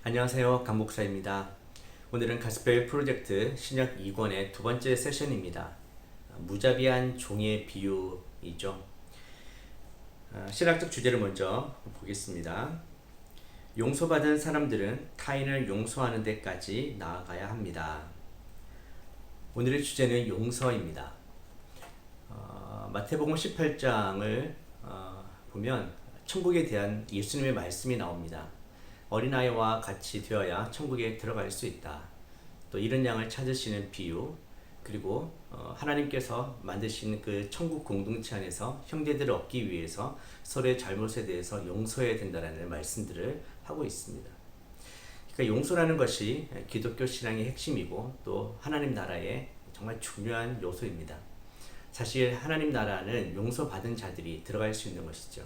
안녕하세요. 강목사입니다. 오늘은 가스펠 프로젝트 신약 2권의 두 번째 세션입니다. 무자비한 종의 비유이죠. 신학적 주제를 먼저 보겠습니다. 용서받은 사람들은 타인을 용서하는 데까지 나아가야 합니다. 오늘의 주제는 용서입니다. 마태복음 18장을 보면 천국에 대한 예수님의 말씀이 나옵니다. 어린아이와 같이 되어야 천국에 들어갈 수 있다. 또 이른 양을 찾으시는 비유, 그리고 하나님께서 만드신 그 천국 공동체 안에서 형제들을 얻기 위해서 서로의 잘못에 대해서 용서해야 된다는 말씀들을 하고 있습니다. 그러니까 용서라는 것이 기독교 신앙의 핵심이고 또 하나님 나라의 정말 중요한 요소입니다. 사실 하나님 나라는 용서받은 자들이 들어갈 수 있는 것이죠.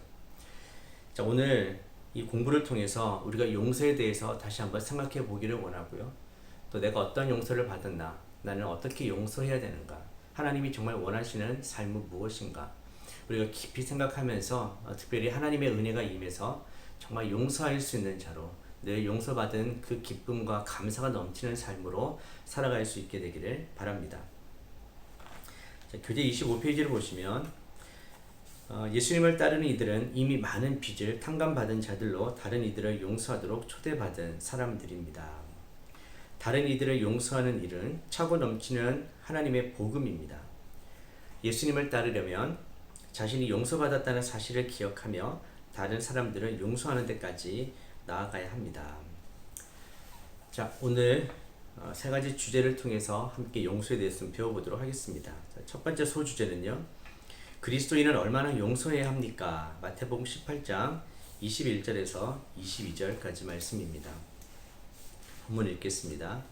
자, 오늘 이 공부를 통해서 우리가 용서에 대해서 다시 한번 생각해 보기를 원하고요. 또 내가 어떤 용서를 받았나, 나는 어떻게 용서해야 되는가, 하나님이 정말 원하시는 삶은 무엇인가, 우리가 깊이 생각하면서 특별히 하나님의 은혜가 임해서 정말 용서할 수 있는 자로, 늘 용서받은 그 기쁨과 감사가 넘치는 삶으로 살아갈 수 있게 되기를 바랍니다. 자, 교재 25페이지를 보시면 예수님을 따르는 이들은 이미 많은 빚을 탕감받은 자들로 다른 이들을 용서하도록 초대받은 사람들입니다. 다른 이들을 용서하는 일은 차고 넘치는 하나님의 복음입니다. 예수님을 따르려면 자신이 용서받았다는 사실을 기억하며 다른 사람들을 용서하는 데까지 나아가야 합니다. 자, 오늘 세 가지 주제를 통해서 함께 용서에 대해서 배워보도록 하겠습니다. 자, 첫 번째 소주제는요, 그리스도인은 얼마나 용서해야 합니까? 마태복음 18장 21절에서 22절까지 말씀입니다. 본문 읽겠습니다.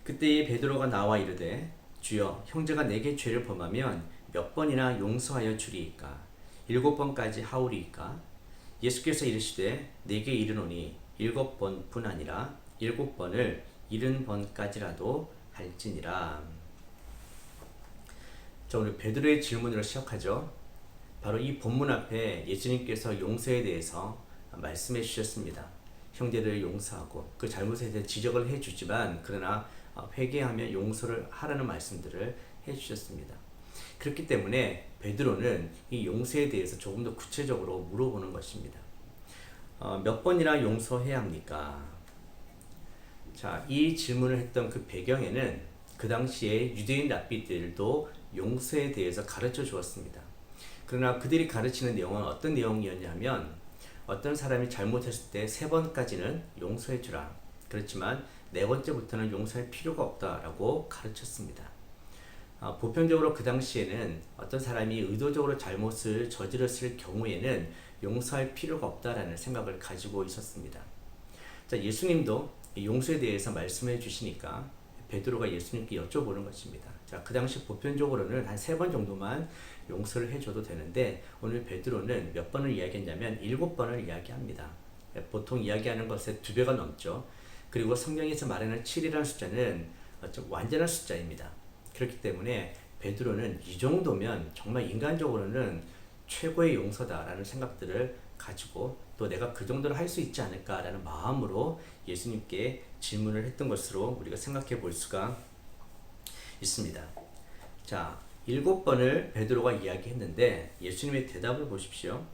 그때에 베드로가 나와 이르되 주여, 형제가 내게 죄를 범하면 몇 번이나 용서하여 주리이까? 7번까지 하오리이까? 예수께서 이르시되 내게 이르노니 7번뿐 아니라 7번을 70번까지라도 할지니라. 자, 오늘 베드로의 질문으로 시작하죠. 바로 이 본문 앞에 예수님께서 용서에 대해서 말씀해 주셨습니다. 형제들을 용서하고 그 잘못에 대해 지적을 해 주지만 그러나 회개하며 용서를 하라는 말씀들을 해 주셨습니다. 그렇기 때문에 베드로는 이 용서에 대해서 조금 더 구체적으로 물어보는 것입니다. 몇 번이나 용서해야 합니까? 자, 이 질문을 했던 그 배경에는 그 당시에 유대인 랍비들도 용서에 대해서 가르쳐 주었습니다. 그러나 그들이 가르치는 내용은 어떤 내용이었냐면, 어떤 사람이 잘못했을 때 3번까지는 용서해 주라. 그렇지만 4번째부터는 용서할 필요가 없다라고 가르쳤습니다. 보편적으로 그 당시에는 어떤 사람이 의도적으로 잘못을 저질렀을 경우에는 용서할 필요가 없다라는 생각을 가지고 있었습니다. 자, 예수님도 용서에 대해서 말씀해 주시니까 베드로가 예수님께 여쭤보는 것입니다. 자, 그 당시 보편적으로는 한 3번 정도만 용서를 해줘도 되는데 오늘 베드로는 몇 번을 이야기했냐면 7번을 이야기합니다. 보통 이야기하는 것의 2배가 넘죠. 그리고 성경에서 말하는 7이라는 숫자는 좀 완전한 숫자입니다. 그렇기 때문에 베드로는 이 정도면 정말 인간적으로는 최고의 용서다라는 생각들을 가지고 또 내가 그 정도를 할 수 있지 않을까라는 마음으로 예수님께 질문을 했던 것으로 우리가 생각해 볼 수가 있습니다. 자, 7번을 베드로가 이야기했는데 예수님의 대답을 보십시오.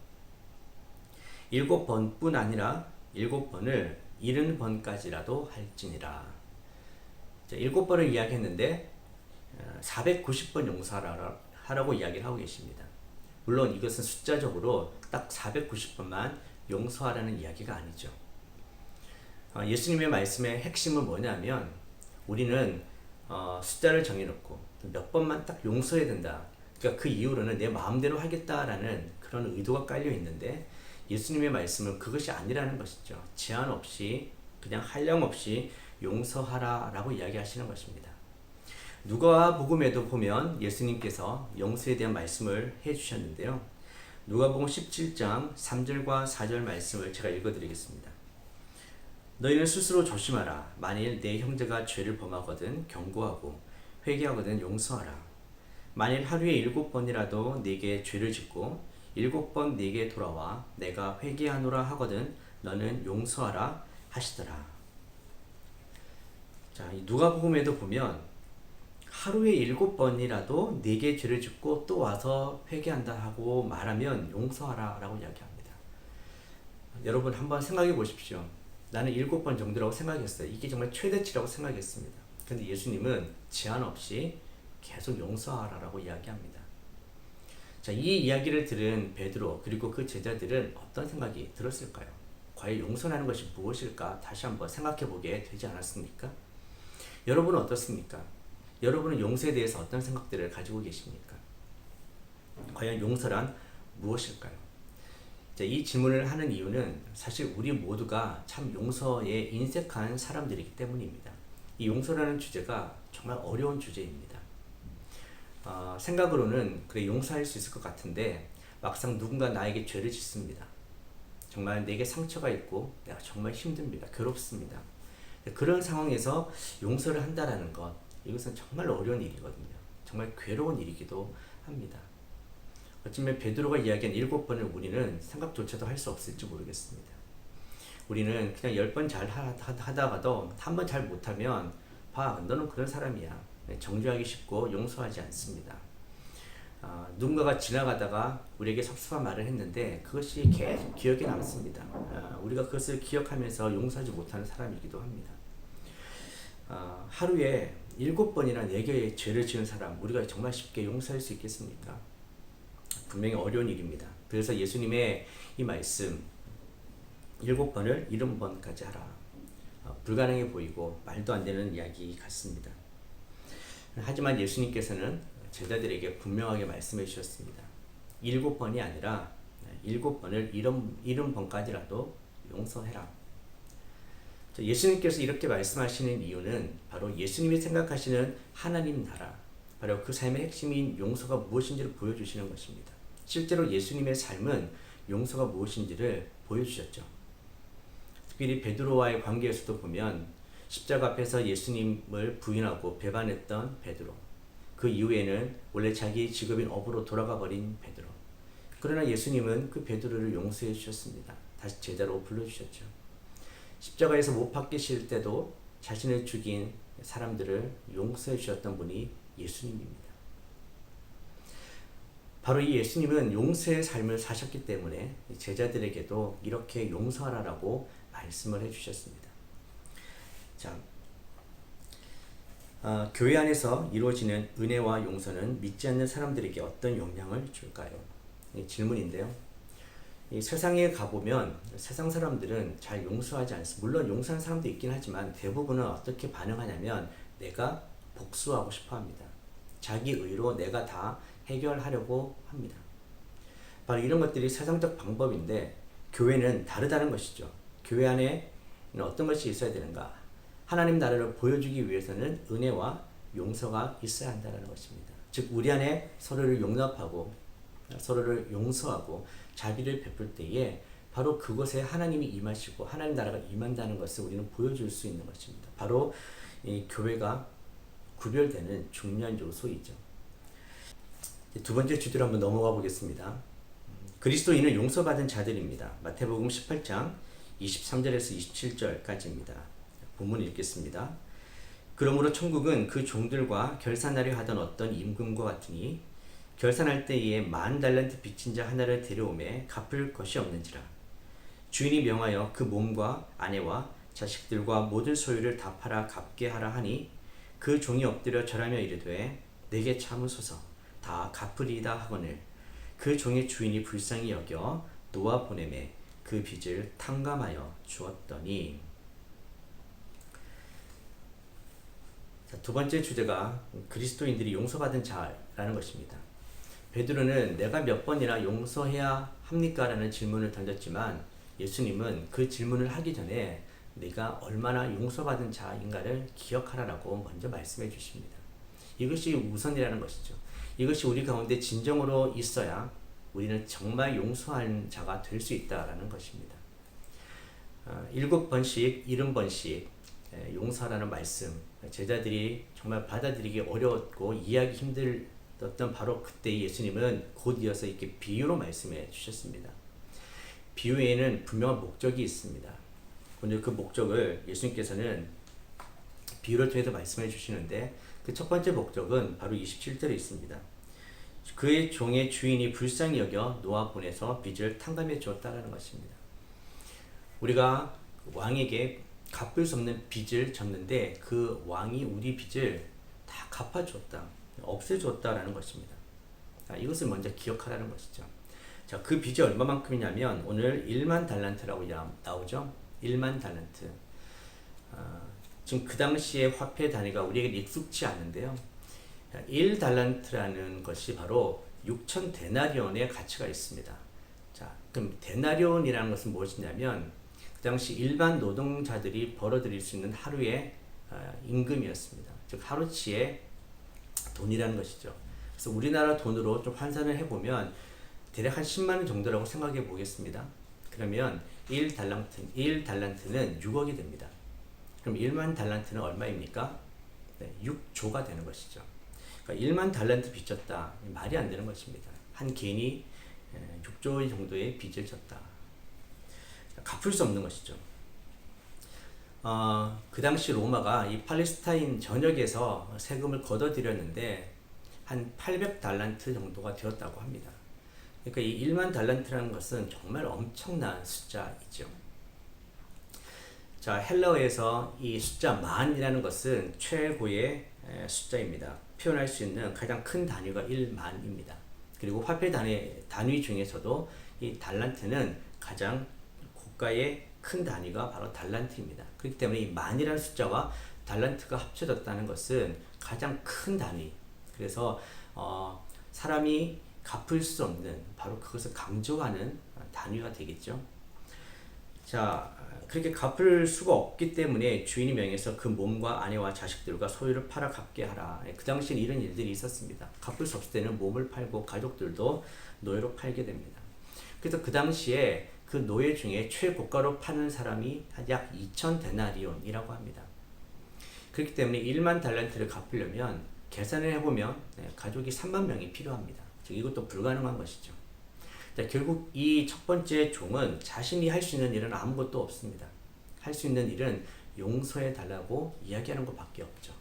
7번뿐 아니라 7번을 70번까지라도 할지니라. 자, 7번을 이야기했는데 490번 용서하라고 이야기를 하고 계십니다. 물론 이것은 숫자적으로 딱 490번만 용서하라는 이야기가 아니죠. 예수님의 말씀의 핵심은 뭐냐면 우리는 숫자를 정해놓고 몇 번만 딱 용서해야 된다. 그러니까 그 이후로는 내 마음대로 하겠다라는 그런 의도가 깔려 있는데 예수님의 말씀은 그것이 아니라는 것이죠. 제한 없이 그냥 한량 없이 용서하라라고 이야기하시는 것입니다. 누가복음에도 보면 예수님께서 용서에 대한 말씀을 해주셨는데요. 누가복음 17장 3절과 4절 말씀을 제가 읽어드리겠습니다. 너희는 스스로 조심하라. 만일 내 형제가 죄를 범하거든 경고하고 회개하거든 용서하라. 만일 하루에 7번이라도 네게 죄를 짓고 7번 네게 돌아와 내가 회개하노라 하거든 너는 용서하라 하시더라. 자, 이 누가복음에도 보면 하루에 7번이라도 네게 죄를 짓고 또 와서 회개한다 하고 말하면 용서하라 라고 이야기합니다. 여러분 한번 생각해 보십시오. 나는 7번 정도라고 생각했어요. 이게 정말 최대치라고 생각했습니다. 근데 예수님은 제한 없이 계속 용서하라 라고 이야기합니다. 자, 이 이야기를 들은 베드로 그리고 그 제자들은 어떤 생각이 들었을까요? 과연 용서라는 것이 무엇일까? 다시 한번 생각해 보게 되지 않았습니까? 여러분은 어떻습니까? 여러분은 용서에 대해서 어떤 생각들을 가지고 계십니까? 과연 용서란 무엇일까요? 자, 이 질문을 하는 이유는 사실 우리 모두가 참 용서에 인색한 사람들이기 때문입니다. 이 용서라는 주제가 정말 어려운 주제입니다. 생각으로는 그래 용서할 수 있을 것 같은데 막상 누군가 나에게 죄를 짓습니다. 정말 내게 상처가 있고 내가 정말 힘듭니다. 괴롭습니다. 그런 상황에서 용서를 한다라는 것, 이것은 정말 어려운 일이거든요. 정말 괴로운 일이기도 합니다. 어쩌면 베드로가 이야기한 7번을 우리는 생각조차도 할 수 없을지 모르겠습니다. 우리는 그냥 10번 잘 하다가도 한 번 잘 못하면 봐, 너는 그런 사람이야. 정죄하기 쉽고 용서하지 않습니다. 누군가가 지나가다가 우리에게 섭섭한 말을 했는데 그것이 계속 기억에 남습니다. 우리가 그것을 기억하면서 용서하지 못하는 사람이기도 합니다. 하루에 7번이나 4개의 죄를 지은 사람 우리가 정말 쉽게 용서할 수 있겠습니까? 분명히 어려운 일입니다. 그래서 예수님의 이 말씀 7번을 70번까지 하라. 불가능해 보이고 말도 안 되는 이야기 같습니다. 하지만 예수님께서는 제자들에게 분명하게 말씀해 주셨습니다. 7번이 아니라 7번을 70번까지라도 용서해라. 예수님께서 이렇게 말씀하시는 이유는 바로 예수님이 생각하시는 하나님 나라, 바로 그 삶의 핵심인 용서가 무엇인지를 보여주시는 것입니다. 실제로 예수님의 삶은 용서가 무엇인지를 보여주셨죠. 특별히 베드로와의 관계에서도 보면 십자가 앞에서 예수님을 부인하고 배반했던 베드로, 그 이후에는 원래 자기의 직업인 어부로 돌아가 버린 베드로. 그러나 예수님은 그 베드로를 용서해 주셨습니다. 다시 제자로 불러주셨죠. 십자가에서 못 박히실 때도 자신을 죽인 사람들을 용서해 주셨던 분이 예수님입니다. 바로 이 예수님은 용서의 삶을 사셨기 때문에 제자들에게도 이렇게 용서하라라고 말씀을 해주셨습니다. 자, 교회 안에서 이루어지는 은혜와 용서는 믿지 않는 사람들에게 어떤 영향을 줄까요? 질문인데요. 이 세상에 가보면 세상 사람들은 잘 용서하지 않습니다. 물론 용서하는 사람도 있긴 하지만 대부분은 어떻게 반응하냐면 내가 복수하고 싶어 합니다. 자기 의로 내가 다 해결하려고 합니다. 바로 이런 것들이 세상적 방법인데 교회는 다르다는 것이죠. 교회 안에 어떤 것이 있어야 되는가? 하나님 나라를 보여주기 위해서는 은혜와 용서가 있어야 한다는 것입니다. 즉 우리 안에 서로를 용납하고 서로를 용서하고 자비를 베풀 때에 바로 그것에 하나님이 임하시고 하나님 나라가 임한다는 것을 우리는 보여줄 수 있는 것입니다. 바로 이 교회가 구별되는 중요한 요소이죠. 두 번째 주제로 한번 넘어가 보겠습니다. 그리스도인은 용서받은 자들입니다. 마태복음 18장 23절에서 27절까지입니다. 본문 읽겠습니다. 그러므로 천국은 그 종들과 결산하려 하던 어떤 임금과 같으니 결산할 때에 10,000달란트 빚진 자 하나를 데려오매 갚을 것이 없는지라. 주인이 명하여 그 몸과 아내와 자식들과 모든 소유를 다 팔아 갚게 하라 하니 그 종이 엎드려 절하며 이르되 내게 참으소서 다 갚으리이다 하거늘 그 종의 주인이 불쌍히 여겨 놓아 보내매 그 빚을 탕감하여 주었더니. 자, 두 번째 주제가 그리스도인들이 용서받은 자라는 것입니다. 베드로는 내가 몇 번이나 용서해야 합니까? 라는 질문을 던졌지만 예수님은 그 질문을 하기 전에 네가 얼마나 용서받은 자인가를 기억하라라고 먼저 말씀해 주십니다. 이것이 우선이라는 것이죠. 이것이 우리 가운데 진정으로 있어야 우리는 정말 용서하는 자가 될 수 있다라는 것입니다. 7번씩 70번씩 용서하라는 말씀, 제자들이 정말 받아들이기 어려웠고 이해하기 힘들었던 바로 그때 예수님은 곧 이어서 이렇게 비유로 말씀해 주셨습니다. 비유에는 분명한 목적이 있습니다. 근데 그 목적을 예수님께서는 비유를 통해서 말씀해 주시는데 그 첫 번째 목적은 바로 27절에 있습니다. 그의 종의 주인이 불쌍히 여겨 놓아 보내서 빚을 탕감해 주었다라는 것입니다. 우리가 왕에게 갚을 수 없는 빚을 졌는데 그 왕이 우리 빚을 다 갚아주었다, 없애주었다라는 것입니다. 이것을 먼저 기억하라는 것이죠. 자, 그 빚이 얼마만큼이냐면 오늘 1만 달란트라고 나오죠. 1만 달란트. 지금 그 당시의 화폐 단위가 우리에게 익숙치 않은데요. 1달란트라는 것이 바로 6천 데나리온의 가치가 있습니다. 자, 그럼 데나리온이라는 것은 무엇이냐면 그 당시 일반 노동자들이 벌어들일 수 있는 하루의 임금이었습니다. 즉 하루치의 돈이라는 것이죠. 그래서 우리나라 돈으로 좀 환산을 해보면 대략 한 10만 원 정도라고 생각해 보겠습니다. 그러면 1달란트는 6억이 됩니다. 그럼 1만 달란트는 얼마입니까? 네, 6조가 되는 것이죠. 그러니까 1만 달란트 빚졌다. 말이 안 되는 것입니다. 한 개인이 6조 정도의 빚을 졌다. 갚을 수 없는 것이죠. 그 당시 로마가 이 팔레스타인 전역에서 세금을 걷어들였는데 한 800달란트 정도가 되었다고 합니다. 그러니까 이 1만 달란트라는 것은 정말 엄청난 숫자이죠. 자, 헬라어에서 이 숫자 만이라는 것은 최고의 숫자입니다. 표현할 수 있는 가장 큰 단위가 1만입니다. 그리고 화폐 단위 중에서도 이 달란트는 가장 고가의 큰 단위가 바로 달란트입니다. 그렇기 때문에 이 만이라는 숫자와 달란트가 합쳐졌다는 것은 가장 큰 단위. 그래서 사람이 갚을 수 없는 바로 그것을 강조하는 단위가 되겠죠. 자, 그렇게 갚을 수가 없기 때문에 주인이 명해서 그 몸과 아내와 자식들과 소유를 팔아 갚게 하라. 그 당시엔 이런 일들이 있었습니다. 갚을 수 없을 때는 몸을 팔고 가족들도 노예로 팔게 됩니다. 그래서 그 당시에 그 노예 중에 최고가로 파는 사람이 약 2천 데나리온이라고 합니다. 그렇기 때문에 1만 달란트를 갚으려면 계산을 해보면 가족이 3만 명이 필요합니다. 즉 이것도 불가능한 것이죠. 자, 결국 이 첫 번째 종은 자신이 할 수 있는 일은 아무것도 없습니다. 할 수 있는 일은 용서해 달라고 이야기하는 것밖에 없죠.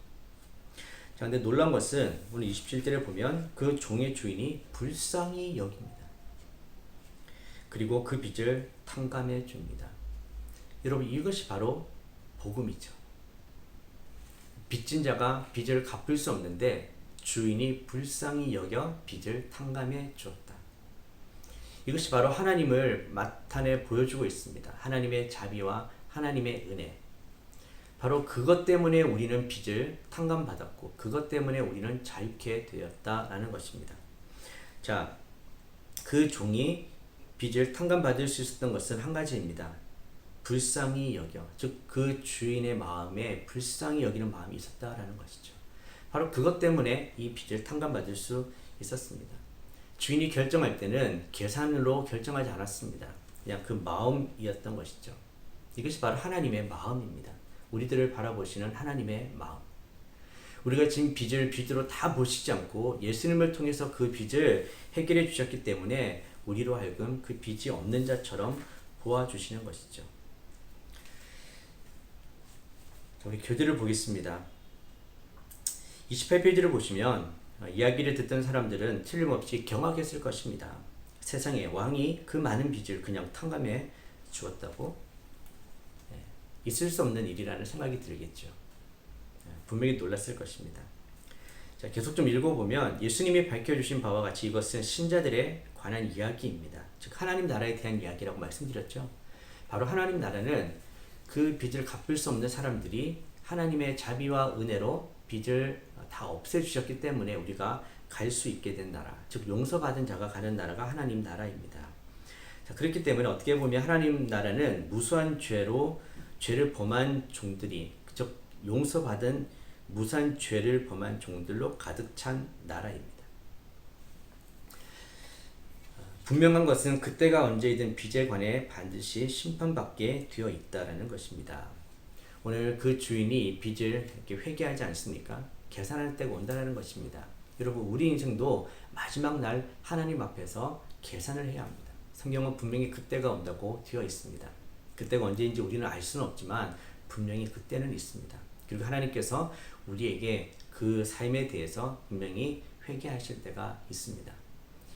자, 근데 놀라운 것은 오늘 27절에 보면 그 종의 주인이 불쌍히 여깁니다. 그리고 그 빚을 탕감해 줍니다. 여러분, 이것이 바로 복음이죠. 빚진 자가 빚을 갚을 수 없는데 주인이 불쌍히 여겨 빚을 탕감해 주었다. 이것이 바로 하나님을 나타내 보여주고 있습니다. 하나님의 자비와 하나님의 은혜. 바로 그것 때문에 우리는 빚을 탕감받았고 그것 때문에 우리는 자유케 되었다라는 것입니다. 자, 그 종이 빚을 탕감받을 수 있었던 것은 한 가지입니다. 불쌍히 여겨, 즉 그 주인의 마음에 불쌍히 여기는 마음이 있었다라는 것이죠. 바로 그것 때문에 이 빚을 탕감받을 수 있었습니다. 주인이 결정할 때는 계산으로 결정하지 않았습니다. 그냥 그 마음이었던 것이죠. 이것이 바로 하나님의 마음입니다. 우리들을 바라보시는 하나님의 마음. 우리가 지금 빚을 빚으로 다 보시지 않고 예수님을 통해서 그 빚을 해결해 주셨기 때문에 우리로 하여금 그 빚이 없는 자처럼 보아주시는 것이죠. 우리 교재를 보겠습니다. 28페이지를 보시면 이야기를 듣던 사람들은 틀림없이 경악했을 것입니다. 세상에 왕이 그 많은 빚을 그냥 탕감해 주었다고? 있을 수 없는 일이라는 생각이 들겠죠. 분명히 놀랐을 것입니다. 자, 계속 좀 읽어보면 예수님이 밝혀주신 바와 같이 이것은 신자들에 관한 이야기입니다. 즉 하나님 나라에 대한 이야기라고 말씀드렸죠. 바로 하나님 나라는 그 빚을 갚을 수 없는 사람들이 하나님의 자비와 은혜로 빚을 다 없애주셨기 때문에 우리가 갈 수 있게 된 나라, 즉 용서받은 자가 가는 나라가 하나님 나라입니다. 자, 그렇기 때문에 어떻게 보면 하나님 나라는 무수한 죄를 범한 종들이, 즉 용서받은 무수한 죄를 범한 종들로 가득 찬 나라입니다. 분명한 것은 그때가 언제이든 빚에 관해 반드시 심판받게 되어 있다라는 것입니다. 오늘 그 주인이 빚을 이렇게 회개하지 않습니까? 계산할 때가 온다는 것입니다. 여러분, 우리 인생도 마지막 날 하나님 앞에서 계산을 해야 합니다. 성경은 분명히 그때가 온다고 되어 있습니다. 그때가 언제인지 우리는 알 수는 없지만 분명히 그때는 있습니다. 그리고 하나님께서 우리에게 그 삶에 대해서 분명히 회개하실 때가 있습니다.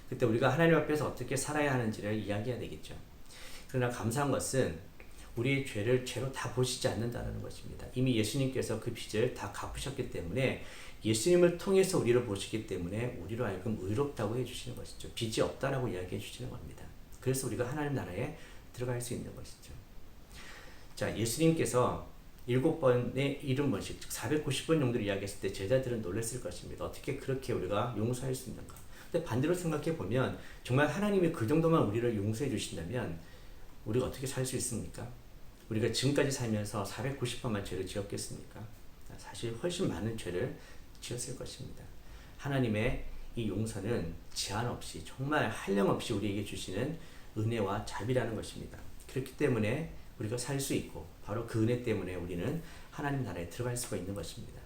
그때 우리가 하나님 앞에서 어떻게 살아야 하는지를 이야기해야 되겠죠. 그러나 감사한 것은 우리의 죄를 죄로 다 보시지 않는다는 것입니다. 이미 예수님께서 그 빚을 다 갚으셨기 때문에 예수님을 통해서 우리를 보시기 때문에 우리로 하여금 의롭다고 해주시는 것이죠. 빚이 없다라고 이야기해 주시는 겁니다. 그래서 우리가 하나님 나라에 들어갈 수 있는 것이죠. 자, 예수님께서 7번의 70번씩, 즉 490번 정도를 이야기했을 때 제자들은 놀랐을 것입니다. 어떻게 그렇게 우리가 용서할 수 있는가? 근데 반대로 생각해 보면 정말 하나님이 그 정도만 우리를 용서해 주신다면 우리가 어떻게 살 수 있습니까? 우리가 지금까지 살면서 490번만 죄를 지었겠습니까? 사실 훨씬 많은 죄를 지었을 것입니다. 하나님의 이 용서는 제한 없이 정말 한량없이 우리에게 주시는 은혜와 자비라는 것입니다. 그렇기 때문에 우리가 살 수 있고 바로 그 은혜 때문에 우리는 하나님 나라에 들어갈 수가 있는 것입니다.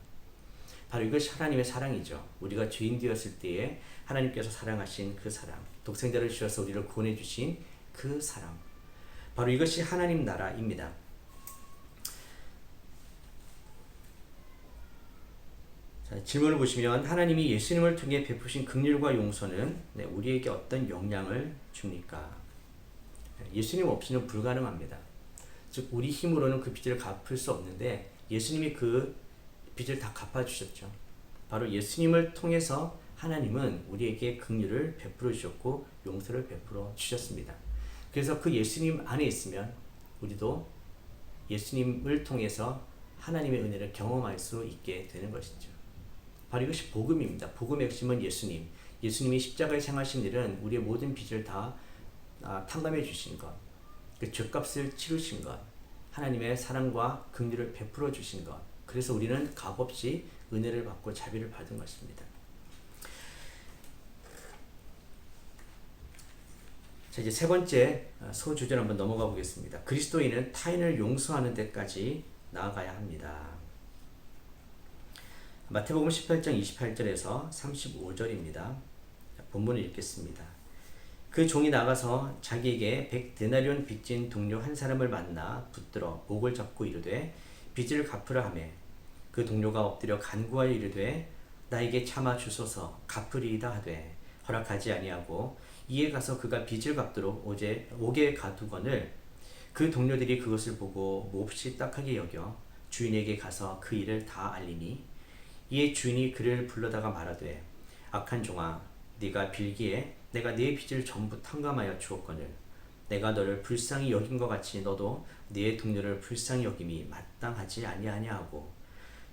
바로 이것이 하나님의 사랑이죠. 우리가 죄인 되었을 때에 하나님께서 사랑하신 그 사랑, 독생자를 주셔서 우리를 구원해 주신 그 사랑, 바로 이것이 하나님 나라입니다. 자, 질문을 보시면 하나님이 예수님을 통해 베푸신 긍휼과 용서는 우리에게 어떤 영향을 줍니까? 예수님 없이는 불가능합니다. 즉 우리 힘으로는 그 빚을 갚을 수 없는데 예수님이 그 빚을 다 갚아주셨죠. 바로 예수님을 통해서 하나님은 우리에게 긍휼을 베풀어 주셨고 용서를 베풀어 주셨습니다. 그래서 그 예수님 안에 있으면 우리도 예수님을 통해서 하나님의 은혜를 경험할 수 있게 되는 것이죠. 바로 이것이 복음입니다. 복음의 핵심은 예수님. 예수님이 십자가에 행하신 일은 우리의 모든 빚을 다 탕감해 주신 것, 그 죄값을 치르신 것, 하나님의 사랑과 긍휼을 베풀어 주신 것, 그래서 우리는 값없이 은혜를 받고 자비를 받은 것입니다. 자, 이제 세 번째 소주제로 한번 넘어가 보겠습니다. 그리스도인은 타인을 용서하는 데까지 나아가야 합니다. 마태복음 18장 28절에서 35절입니다. 본문을 읽겠습니다. 그 종이 나가서 자기에게 100데나리온 빚진 동료 한 사람을 만나 붙들어 목을 잡고 이르되 빚을 갚으라 하매 그 동료가 엎드려 간구하여 이르되 나에게 참아 주소서 갚으리이다 하되 허락하지 아니하고 이에 가서 그가 빚을 갚도록 옥에 가두거늘 그 동료들이 그것을 보고 몹시 딱하게 여겨 주인에게 가서 그 일을 다 알리니 이에 주인이 그를 불러다가 말하되 악한 종아 네가 빌기에 내가 네 빚을 전부 탕감하여 주었거늘 내가 너를 불쌍히 여긴 것 같이 너도 네 동료를 불쌍히 여김이 마땅하지 아니하냐 하고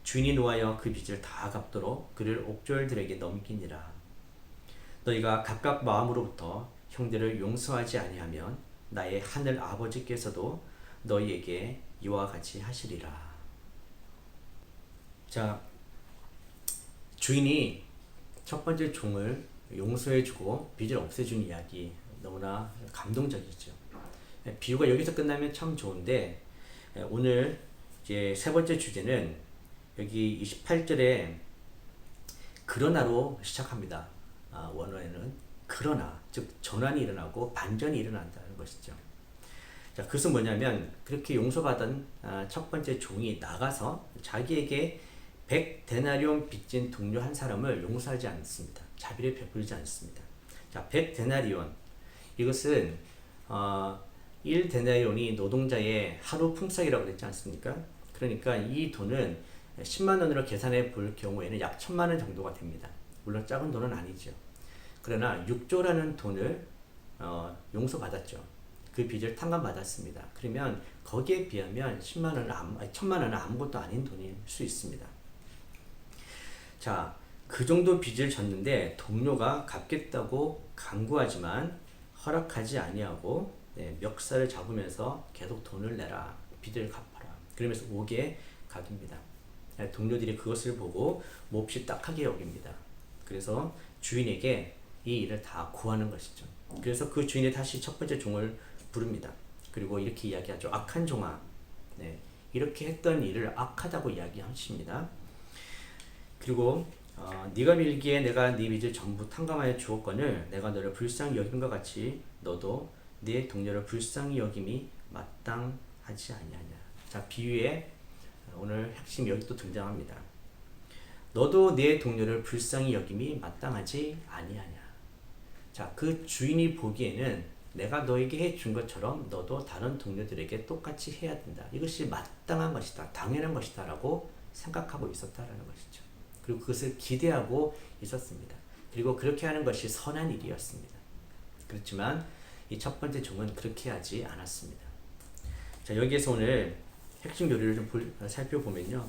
주인이 노하여 그 빚을 다 갚도록 그를 옥졸들에게 넘기니라. 너희가 각각 마음으로부터 형제를 용서하지 아니하면 나의 하늘 아버지께서도 너희에게 이와 같이 하시리라. 자, 주인이 첫 번째 종을 용서해주고 빚을 없애준 이야기 너무나 감동적이죠. 비유가 여기서 끝나면 참 좋은데 오늘 이제 세 번째 주제는 여기 28절에 그러나로 시작합니다. 원어에는 그러나 즉 전환이 일어나고 반전이 일어난다는 것이죠. 자, 그것은 뭐냐면 그렇게 용서받은 첫 번째 종이 나가서 자기에게 100데나리온 빚진 동료 한 사람을 용서하지 않습니다. 자비를 베풀지 않습니다. 자, 100데나리온 이것은 1데나리온이 노동자의 하루 품삯이라고 그랬지 않습니까? 그러니까 이 돈은 10만 원으로 계산해 볼 경우에는 약 1000만 원 정도가 됩니다. 물론 작은 돈은 아니죠. 그러나 6조라는 돈을 용서받았죠. 그 빚을 탕감받았습니다. 그러면 거기에 비하면 1000만 원은 아무것도 아닌 돈일 수 있습니다. 자, 그 정도 빚을 졌는데 동료가 갚겠다고 강구하지만 허락하지 아니하고 멱살을 잡으면서 계속 돈을 내라, 빚을 갚아라. 그러면서 옥에 가둡니다. 동료들이 그것을 보고 몹시 딱하게 여깁니다. 그래서 주인에게 이 일을 다 구하는 것이죠. 그래서 그 주인이 다시 첫 번째 종을 부릅니다. 그리고 이렇게 이야기하죠. 악한 종아, 이렇게 했던 일을 악하다고 이야기하십니다. 그리고 네가 빌기에 내가 네 빚을 전부 탕감하여 주었거늘 내가 너를 불쌍히 여긴 것 같이 너도 네 동료를 불쌍히 여김이 마땅하지 아니하냐. 자, 비유의 오늘 핵심이 여기 또 등장합니다. 너도 내 동료를 불쌍히 여김이 마땅하지 아니하냐. 자, 그 주인이 보기에는 내가 너에게 해준 것처럼 너도 다른 동료들에게 똑같이 해야 된다. 이것이 마땅한 것이다. 당연한 것이다. 라고 생각하고 있었다라는 것이죠. 그리고 그것을 기대하고 있었습니다. 그리고 그렇게 하는 것이 선한 일이었습니다. 그렇지만 이 첫 번째 종은 그렇게 하지 않았습니다. 자, 여기에서 오늘 핵심 요리를 좀 살펴보면요.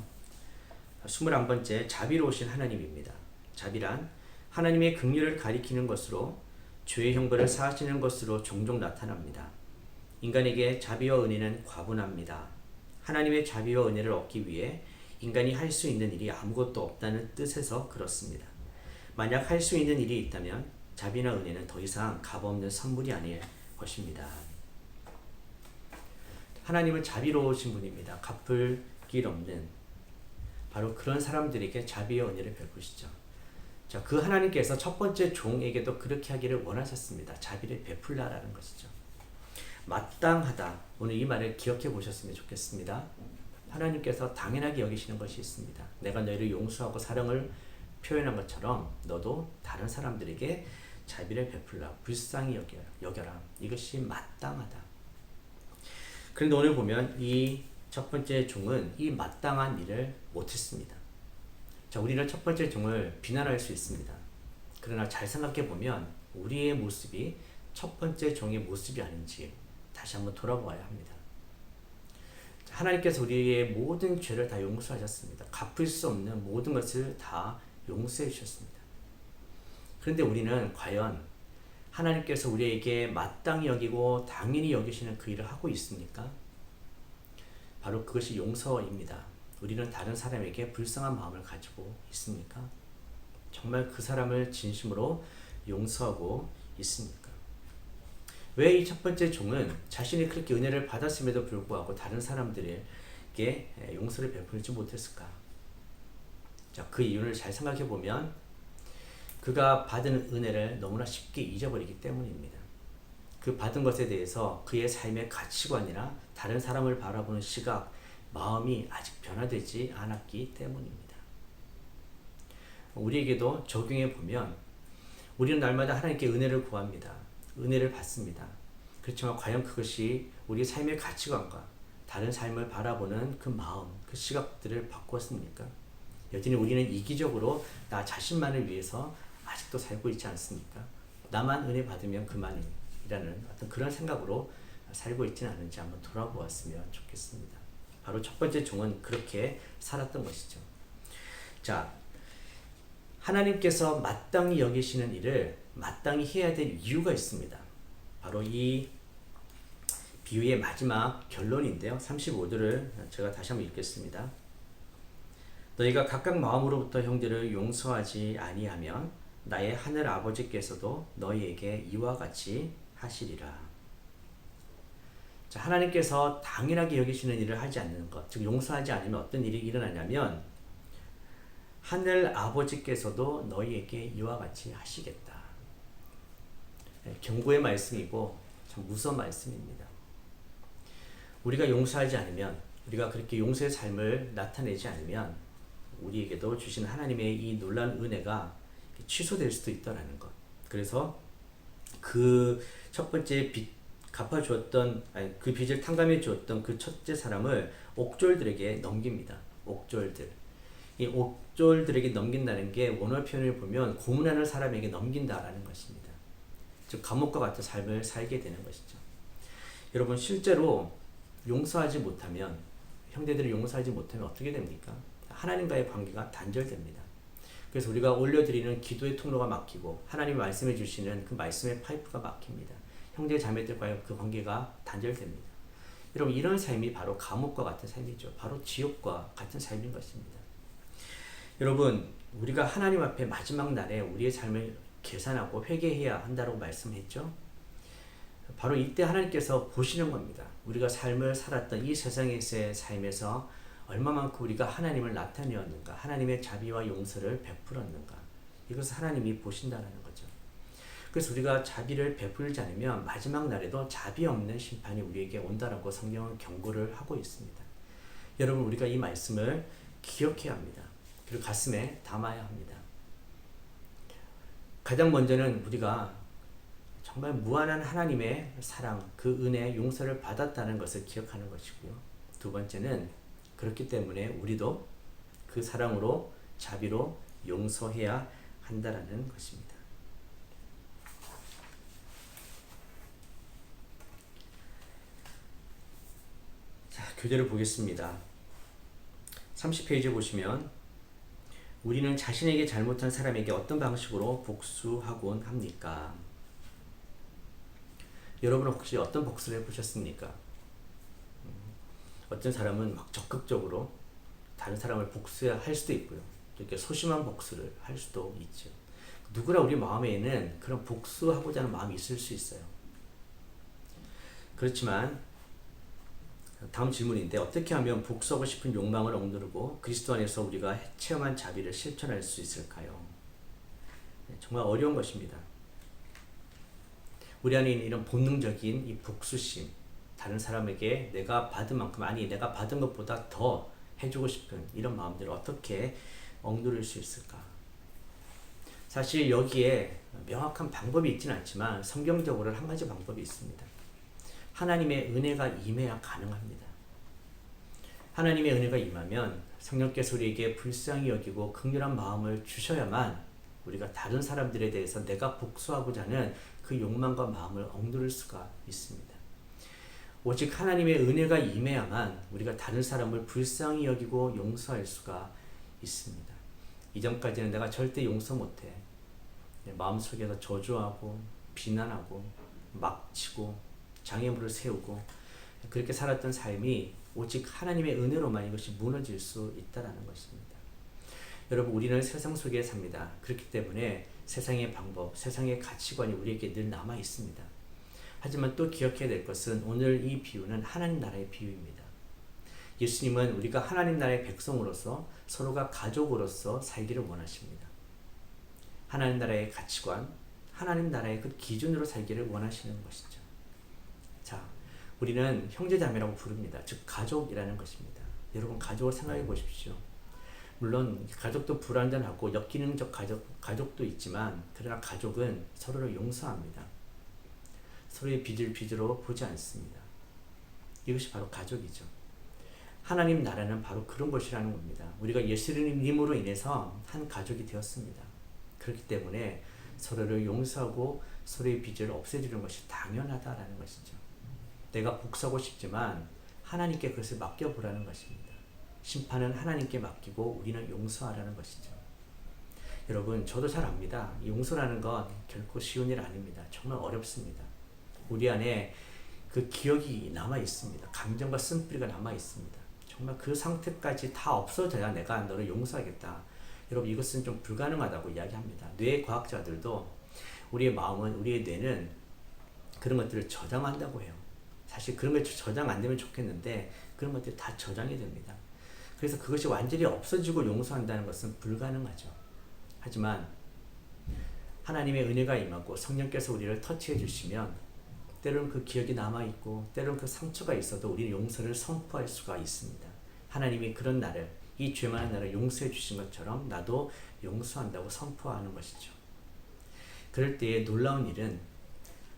21번째 자비로우신 하나님입니다. 자비란 하나님의 긍휼을 가리키는 것으로 죄의 형벌을 사하시는 것으로 종종 나타납니다. 인간에게 자비와 은혜는 과분합니다. 하나님의 자비와 은혜를 얻기 위해 인간이 할 수 있는 일이 아무것도 없다는 뜻에서 그렇습니다. 만약 할 수 있는 일이 있다면 자비나 은혜는 더 이상 값없는 선물이 아닐 것입니다. 하나님은 자비로우신 분입니다. 갚을 길 없는 바로 그런 사람들에게 자비와 은혜를 베푸시죠. 자, 그 하나님께서 첫 번째 종에게도 그렇게 하기를 원하셨습니다. 자비를 베풀라라는 것이죠. 마땅하다. 오늘 이 말을 기억해 보셨으면 좋겠습니다. 하나님께서 당연하게 여기시는 것이 있습니다. 내가 너희를 용서하고 사랑을 표현한 것처럼 너도 다른 사람들에게 자비를 베풀라. 불쌍히 여겨라. 이것이 마땅하다. 그런데 오늘 보면 이 첫 번째 종은 이 마땅한 일을 못했습니다. 자, 우리는 첫 번째 종을 비난할 수 있습니다. 그러나 잘 생각해 보면 우리의 모습이 첫 번째 종의 모습이 아닌지 다시 한번 돌아보아야 합니다. 자, 하나님께서 우리의 모든 죄를 다 용서하셨습니다. 갚을 수 없는 모든 것을 다 용서해 주셨습니다. 그런데 우리는 과연 하나님께서 우리에게 마땅히 여기고 당연히 여기시는 그 일을 하고 있습니까? 바로 그것이 용서입니다. 우리는 다른 사람에게 불쌍한 마음을 가지고 있습니까? 정말 그 사람을 진심으로 용서하고 있습니까? 왜 이 첫 번째 종은 자신이 그렇게 은혜를 받았음에도 불구하고 다른 사람들에게 용서를 베풀지 못했을까? 자, 그 이유를 잘 생각해 보면 그가 받은 은혜를 너무나 쉽게 잊어버리기 때문입니다. 그 받은 것에 대해서 그의 삶의 가치관이나 다른 사람을 바라보는 시각, 마음이 아직 변화되지 않았기 때문입니다. 우리에게도 적용해 보면 우리는 날마다 하나님께 은혜를 구합니다. 은혜를 받습니다. 그렇지만 과연 그것이 우리 삶의 가치관과 다른 삶을 바라보는 그 마음, 그 시각들을 바꾸었습니까? 여전히 우리는 이기적으로 나 자신만을 위해서 아직도 살고 있지 않습니까? 나만 은혜 받으면 그만이라는 어떤 그런 생각으로 살고 있지는 않은지 한번 돌아보았으면 좋겠습니다. 바로 첫 번째 종은 그렇게 살았던 것이죠. 자, 하나님께서 마땅히 여기시는 일을 마땅히 해야 될 이유가 있습니다. 바로 이 비유의 마지막 결론인데요. 35절을 제가 다시 한번 읽겠습니다. 너희가 각각 마음으로부터 형제를 용서하지 아니하면 나의 하늘 아버지께서도 너희에게 이와 같이 하시리라. 자, 하나님께서 당연하게 여기시는 일을 하지 않는 것, 즉 용서하지 않으면 어떤 일이 일어나냐면 하늘 아버지께서도 너희에게 이와 같이 하시겠다. 경고의 말씀이고 참 무서운 말씀입니다. 우리가 용서하지 않으면, 우리가 그렇게 용서의 삶을 나타내지 않으면 우리에게도 주신 하나님의 이 놀라운 은혜가 취소될 수도 있다는 것. 그래서 그 첫 번째 빚 갚아주었던, 그 빚을 탕감해 주었던 그 첫째 사람을 옥졸들에게 넘깁니다. 옥졸들. 이 옥졸들에게 넘긴다는 게 원어 표현을 보면 고문하는 사람에게 넘긴다라는 것입니다. 즉 감옥과 같은 삶을 살게 되는 것이죠. 여러분, 실제로 용서하지 못하면, 형제들을 용서하지 못하면 어떻게 됩니까? 하나님과의 관계가 단절됩니다. 그래서 우리가 올려드리는 기도의 통로가 막히고 하나님이 말씀해 주시는 그 말씀의 파이프가 막힙니다. 형제 자매들과의 그 관계가 단절됩니다. 여러분, 이런 삶이 바로 감옥과 같은 삶이죠. 바로 지옥과 같은 삶인 것입니다. 여러분, 우리가 하나님 앞에 마지막 날에 우리의 삶을 계산하고 회개해야 한다고 말씀했죠. 바로 이때 하나님께서 보시는 겁니다. 우리가 삶을 살았던 이 세상에서의 삶에서 얼마만큼 우리가 하나님을 나타내었는가, 하나님의 자비와 용서를 베풀었는가, 이것을 하나님이 보신다는 거죠. 그래서 우리가 자비를 베풀지 않으면 마지막 날에도 자비 없는 심판이 우리에게 온다라고 성경은 경고를 하고 있습니다. 여러분, 우리가 이 말씀을 기억해야 합니다. 그리고 가슴에 담아야 합니다. 가장 먼저는 우리가 정말 무한한 하나님의 사랑, 그 은혜, 용서를 받았다는 것을 기억하는 것이고요. 두 번째는 그렇기 때문에 우리도 그 사랑으로 자비로 용서해야 한다라는 것입니다. 자, 교재를 보겠습니다. 30페이지 보시면 우리는 자신에게 잘못한 사람에게 어떤 방식으로 복수하곤 합니까? 여러분은 혹시 어떤 복수를 해보셨습니까? 어떤 사람은 막 적극적으로 다른 사람을 복수할 수도 있고요. 이렇게 소심한 복수를 할 수도 있죠. 누구나 우리 마음에는 그런 복수하고자 하는 마음이 있을 수 있어요. 그렇지만 다음 질문인데, 어떻게 하면 복수하고 싶은 욕망을 억누르고 그리스도 안에서 우리가 체험한 자비를 실천할 수 있을까요? 정말 어려운 것입니다. 우리 안에 있는 이런 본능적인 이 복수심, 다른 사람에게 내가 받은 만큼, 아니 내가 받은 것보다 더 해주고 싶은 이런 마음들을 어떻게 억누를 수 있을까? 사실 여기에 명확한 방법이 있지는 않지만 성경적으로 한 가지 방법이 있습니다. 하나님의 은혜가 임해야 가능합니다. 하나님의 은혜가 임하면 성령께서 우리에게 불쌍히 여기고 긍휼한 마음을 주셔야만 우리가 다른 사람들에 대해서 내가 복수하고자 하는 그 욕망과 마음을 억누를 수가 있습니다. 오직 하나님의 은혜가 임해야만 우리가 다른 사람을 불쌍히 여기고 용서할 수가 있습니다. 이전까지는 내가 절대 용서 못해, 내 마음속에서 저주하고 비난하고 막치고 장애물을 세우고 그렇게 살았던 삶이 오직 하나님의 은혜로만 이것이 무너질 수 있다는 것입니다. 여러분, 우리는 세상 속에 삽니다. 그렇기 때문에 세상의 방법, 세상의 가치관이 우리에게 늘 남아 있습니다. 하지만 또 기억해야 될 것은 오늘 이 비유는 하나님 나라의 비유입니다. 예수님은 우리가 하나님 나라의 백성으로서 서로가 가족으로서 살기를 원하십니다. 하나님 나라의 가치관, 하나님 나라의 그 기준으로 살기를 원하시는 것이죠. 자, 우리는 형제자매라고 부릅니다. 즉 가족이라는 것입니다. 여러분, 가족을 생각해 보십시오. 물론 가족도 불완전하고 역기능적 가족도 있지만, 그러나 가족은 서로를 용서합니다. 서로의 빚을 빚으로 보지 않습니다. 이것이 바로 가족이죠. 하나님 나라는 바로 그런 것이라는 겁니다. 우리가 예수님으로 인해서 한 가족이 되었습니다. 그렇기 때문에 서로를 용서하고 서로의 빚을 없애주는 것이 당연하다라는 것이죠. 내가 복수하고 싶지만 하나님께 그것을 맡겨보라는 것입니다. 심판은 하나님께 맡기고 우리는 용서하라는 것이죠. 여러분, 저도 잘 압니다. 용서라는 건 결코 쉬운 일 아닙니다. 정말 어렵습니다. 우리 안에 그 기억이 남아 있습니다. 감정과 쓴뿌리가 남아 있습니다. 정말 그 상태까지 다 없어져야 내가 너를 용서하겠다. 여러분, 이것은 좀 불가능하다고 이야기합니다. 뇌과학자들도 우리의 마음은, 우리의 뇌는 그런 것들을 저장한다고 해요. 사실 그런 것 저장 안 되면 좋겠는데 그런 것들이 다 저장이 됩니다. 그래서 그것이 완전히 없어지고 용서한다는 것은 불가능하죠. 하지만 하나님의 은혜가 임하고 성령께서 우리를 터치해 주시면 때로는 그 기억이 남아있고 때로는 그 상처가 있어도 우리는 용서를 선포할 수가 있습니다. 하나님이 그런 나를, 이 죄 많은 나를 용서해 주신 것처럼 나도 용서한다고 선포하는 것이죠. 그럴 때의 놀라운 일은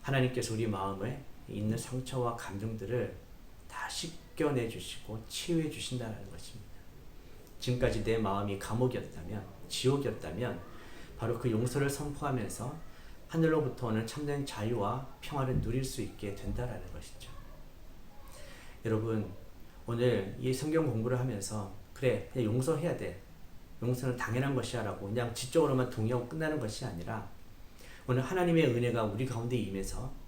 하나님께서 우리 마음에 있는 상처와 감정들을 다 씻겨내 주시고 치유해 주신다는 것입니다. 지금까지 내 마음이 감옥이었다면, 지옥이었다면 바로 그 용서를 선포하면서 하늘로부터 오는 참된 자유와 평화를 누릴 수 있게 된다라는 것이죠. 여러분, 오늘 이 성경 공부를 하면서 그래, 그냥 용서해야 돼, 용서는 당연한 것이야 라고 그냥 지적으로만 동의하고 끝나는 것이 아니라, 오늘 하나님의 은혜가 우리 가운데 임해서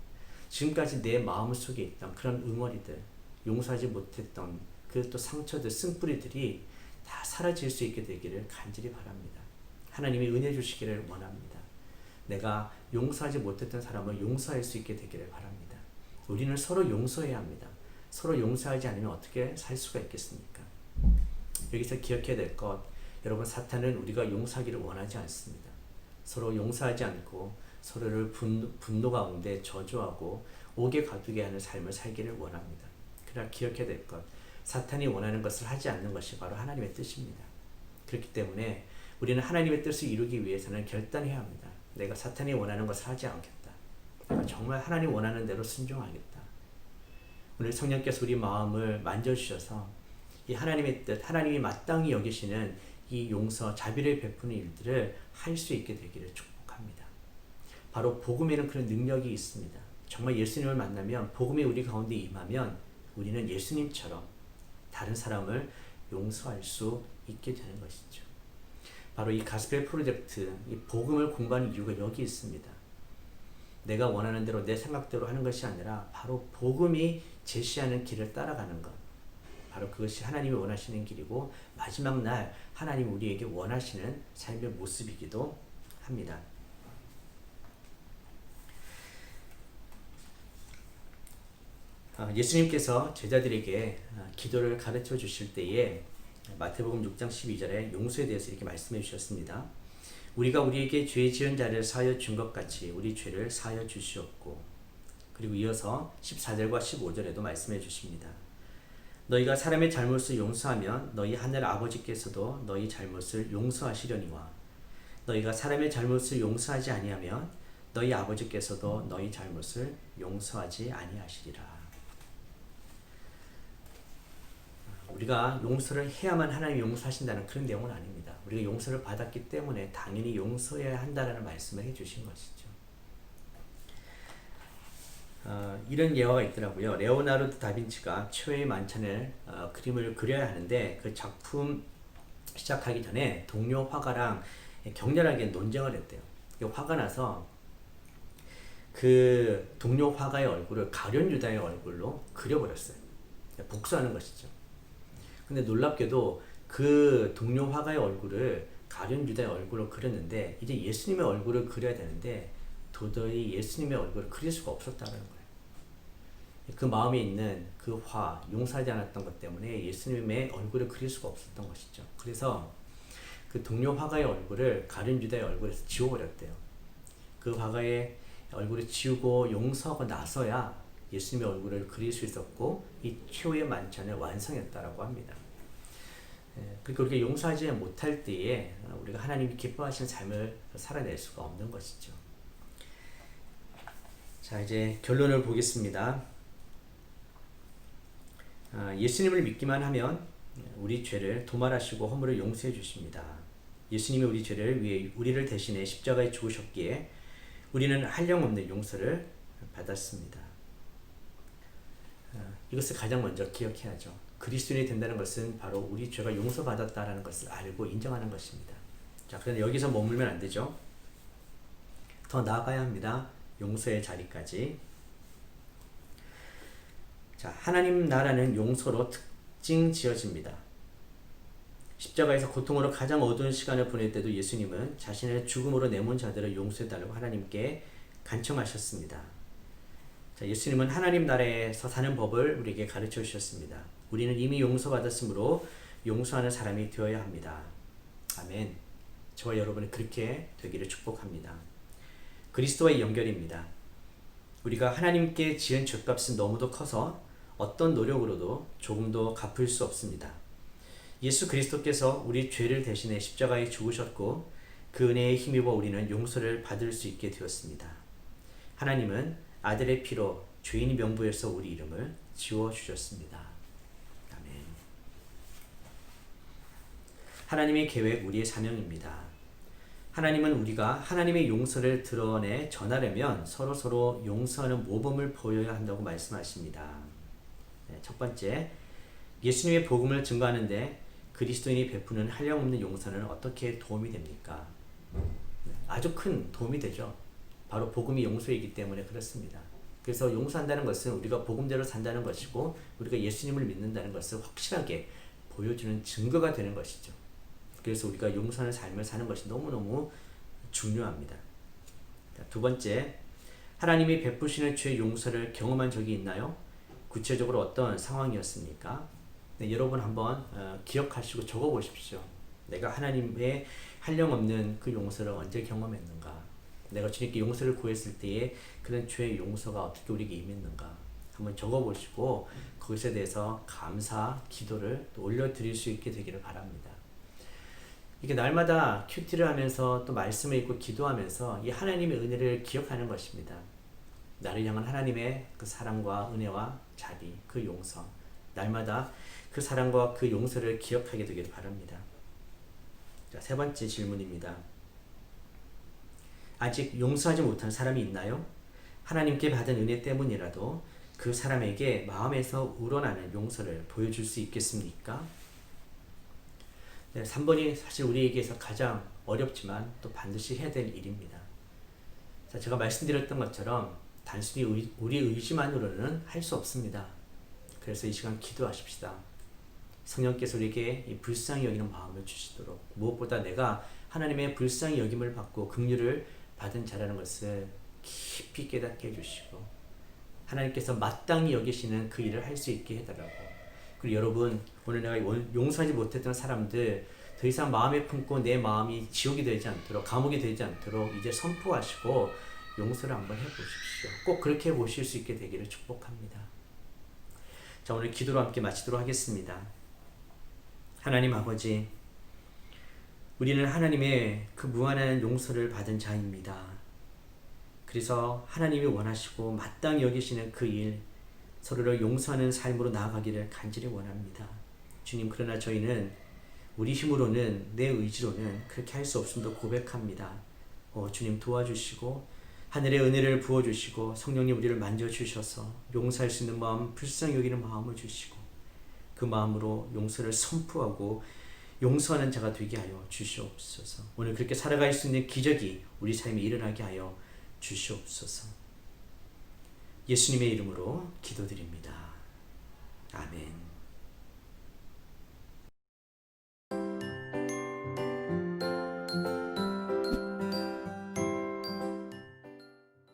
지금까지 내 마음 속에 있던 그런 응어리들, 용서하지 못했던 그 또 상처들, 쓴뿌리들이 다 사라질 수 있게 되기를 간절히 바랍니다. 하나님이 은혜 주시기를 원합니다. 내가 용서하지 못했던 사람을 용서할 수 있게 되기를 바랍니다. 우리는 서로 용서해야 합니다. 서로 용서하지 않으면 어떻게 살 수가 있겠습니까? 여기서 기억해야 될 것, 여러분, 사탄은 우리가 용서하기를 원하지 않습니다. 서로 용서하지 않고 서로를 분노 가운데 저주하고 옥에 가두게 하는 삶을 살기를 원합니다. 그러나 기억해야 될 것, 사탄이 원하는 것을 하지 않는 것이 바로 하나님의 뜻입니다. 그렇기 때문에 우리는 하나님의 뜻을 이루기 위해서는 결단해야 합니다. 내가 사탄이 원하는 것을 하지 않겠다. 내가 정말 하나님 원하는 대로 순종하겠다. 오늘 성령께서 우리 마음을 만져주셔서 이 하나님의 뜻, 하나님이 마땅히 여기시는 이 용서, 자비를 베푸는 일들을 할 수 있게 되기를 축복합니다. 바로 복음에는 그런 능력이 있습니다. 정말 예수님을 만나면, 복음이 우리 가운데 임하면 우리는 예수님처럼 다른 사람을 용서할 수 있게 되는 것이죠. 바로 이 가스펠 프로젝트, 이 복음을 공부하는 이유가 여기 있습니다. 내가 원하는 대로 내 생각대로 하는 것이 아니라 바로 복음이 제시하는 길을 따라가는 것. 바로 그것이 하나님이 원하시는 길이고 마지막 날 하나님이 우리에게 원하시는 삶의 모습이기도 합니다. 예수님께서 제자들에게 기도를 가르쳐 주실 때에 마태복음 6장 12절에 용서에 대해서 이렇게 말씀해 주셨습니다. 우리가 우리에게 죄 지은 자를 사하여 준 것 같이 우리 죄를 사하여 주시옵고, 그리고 이어서 14절과 15절에도 말씀해 주십니다. 너희가 사람의 잘못을 용서하면 너희 하늘 아버지께서도 너희 잘못을 용서하시려니와 너희가 사람의 잘못을 용서하지 아니하면 너희 아버지께서도 너희 잘못을 용서하지 아니하시리라. 우리가 용서를 해야만 하나님이 용서하신다는 그런 내용은 아닙니다. 우리가 용서를 받았기 때문에 당연히 용서해야 한다는 말씀을 해주신 것이죠. 이런 예화가 있더라고요. 레오나르도 다빈치가 최후의 만찬을 그림을 그려야 하는데 그 작품 시작하기 전에 동료 화가랑 격렬하게 논쟁을 했대요. 화가 나서 그 동료 화가의 얼굴을 가룟 유다의 얼굴로 그려버렸어요. 복수하는 것이죠. 근데 놀랍게도 그 동료 화가의 얼굴을 가룟 유다의 얼굴로 그렸는데 이제 예수님의 얼굴을 그려야 되는데 도저히 예수님의 얼굴을 그릴 수가 없었다는 거예요. 그 마음에 있는 그 화, 용서하지 않았던 것 때문에 예수님의 얼굴을 그릴 수가 없었던 것이죠. 그래서 그 동료 화가의 얼굴을 가룟 유다의 얼굴에서 지워버렸대요. 그 화가의 얼굴을 지우고 용서하고 나서야 예수님의 얼굴을 그릴 수 있었고 이 최후의 만찬을 완성했다라고 합니다. 그러니까 우리가 용서하지 못할 때에 우리가 하나님이 기뻐하시는 삶을 살아낼 수가 없는 것이죠. 자, 이제 결론을 보겠습니다. 예수님을 믿기만 하면 우리 죄를 도말하시고 허물을 용서해 주십니다. 예수님이 우리 죄를 위해 우리를 대신해 십자가에 죽으셨기에 우리는 한량없는 용서를 받았습니다. 이것을 가장 먼저 기억해야죠. 그리스도인이 된다는 것은 바로 우리 죄가 용서받았다는 것을 알고 인정하는 것입니다. 자, 그런데 여기서 머물면 안 되죠. 더 나아가야 합니다. 용서의 자리까지. 자, 하나님 나라는 용서로 특징 지어집니다. 십자가에서 고통으로 가장 어두운 시간을 보낼 때도 예수님은 자신의 죽음으로 내몬 자들을 용서해달라고 하나님께 간청하셨습니다. 자, 예수님은 하나님 나라에서 사는 법을 우리에게 가르쳐 주셨습니다. 우리는 이미 용서받았으므로 용서하는 사람이 되어야 합니다. 아멘. 저와 여러분이 그렇게 되기를 축복합니다. 그리스도와의 연결입니다. 우리가 하나님께 지은 죄값은 너무도 커서 어떤 노력으로도 조금도 갚을 수 없습니다. 예수 그리스도께서 우리 죄를 대신해 십자가에 죽으셨고 그 은혜에 힘입어 우리는 용서를 받을 수 있게 되었습니다. 하나님은 아들의 피로 죄인 명부에서 우리 이름을 지워주셨습니다. 아멘. 하나님의 계획, 우리의 사명입니다. 하나님은 우리가 하나님의 용서를 드러내 전하려면 서로 용서하는 모범을 보여야 한다고 말씀하십니다. 첫 번째, 예수님의 복음을 증거하는데 그리스도인이 베푸는 한량없는 용서는 어떻게 도움이 됩니까? 아주 큰 도움이 되죠. 바로 복음이 용서이기 때문에 그렇습니다. 그래서 용서한다는 것은 우리가 복음대로 산다는 것이고 우리가 예수님을 믿는다는 것을 확실하게 보여주는 증거가 되는 것이죠. 그래서 우리가 용서하는 삶을 사는 것이 너무너무 중요합니다. 두 번째, 하나님이 베푸시는 죄 용서를 경험한 적이 있나요? 구체적으로 어떤 상황이었습니까? 네, 여러분 한번 기억하시고 적어보십시오. 내가 하나님의 한량없는 그 용서를 언제 경험했는가? 내가 주님께 용서를 구했을 때에 그런 죄의 용서가 어떻게 우리에게 임했는가? 한번 적어보시고 그것에 대해서 감사 기도를 또 올려드릴 수 있게 되기를 바랍니다. 이게 날마다 큐티를 하면서 또 말씀을 읽고 기도하면서 이 하나님의 은혜를 기억하는 것입니다. 나를 향한 하나님의 그 사랑과 은혜와 자비, 그 용서, 날마다 그 사랑과 그 용서를 기억하게 되기를 바랍니다. 자, 세 번째 질문입니다. 아직 용서하지 못한 사람이 있나요? 하나님께 받은 은혜 때문이라도 그 사람에게 마음에서 우러나는 용서를 보여줄 수 있겠습니까? 네, 3번이 사실 우리에게서 가장 어렵지만 또 반드시 해야 될 일입니다. 자, 제가 말씀드렸던 것처럼 단순히 우리 의지만으로는 할 수 없습니다. 그래서 이 시간 기도하십시다. 성령께서 우리에게 이 불쌍히 여기는 마음을 주시도록, 무엇보다 내가 하나님의 불쌍히 여김을 받고 긍휼을 받은 자라는 것을 깊이 깨닫게 해주시고 하나님께서 마땅히 여기시는 그 일을 할 수 있게 해달라고. 그리고 여러분, 오늘 내가 용서하지 못했던 사람들 더 이상 마음에 품고 내 마음이 지옥이 되지 않도록, 감옥이 되지 않도록 이제 선포하시고 용서를 한번 해보십시오. 꼭 그렇게 보실 수 있게 되기를 축복합니다. 자, 오늘 기도로 함께 마치도록 하겠습니다. 하나님 아버지, 우리는 하나님의 그 무한한 용서를 받은 자입니다. 그래서 하나님이 원하시고 마땅히 여기시는 그 일, 서로를 용서하는 삶으로 나아가기를 간절히 원합니다. 주님, 그러나 저희는 우리 힘으로는, 내 의지로는 그렇게 할 수 없음도 고백합니다. 주님 도와주시고 하늘의 은혜를 부어주시고 성령님 우리를 만져주셔서 용서할 수 있는 마음, 불쌍히 여기는 마음을 주시고 그 마음으로 용서를 선포하고 용서하는 자가 되게 하여 주시옵소서. 오늘 그렇게 살아갈 수 있는 기적이 우리 삶에 일어나게 하여 주시옵소서. 예수님의 이름으로 기도드립니다. 아멘.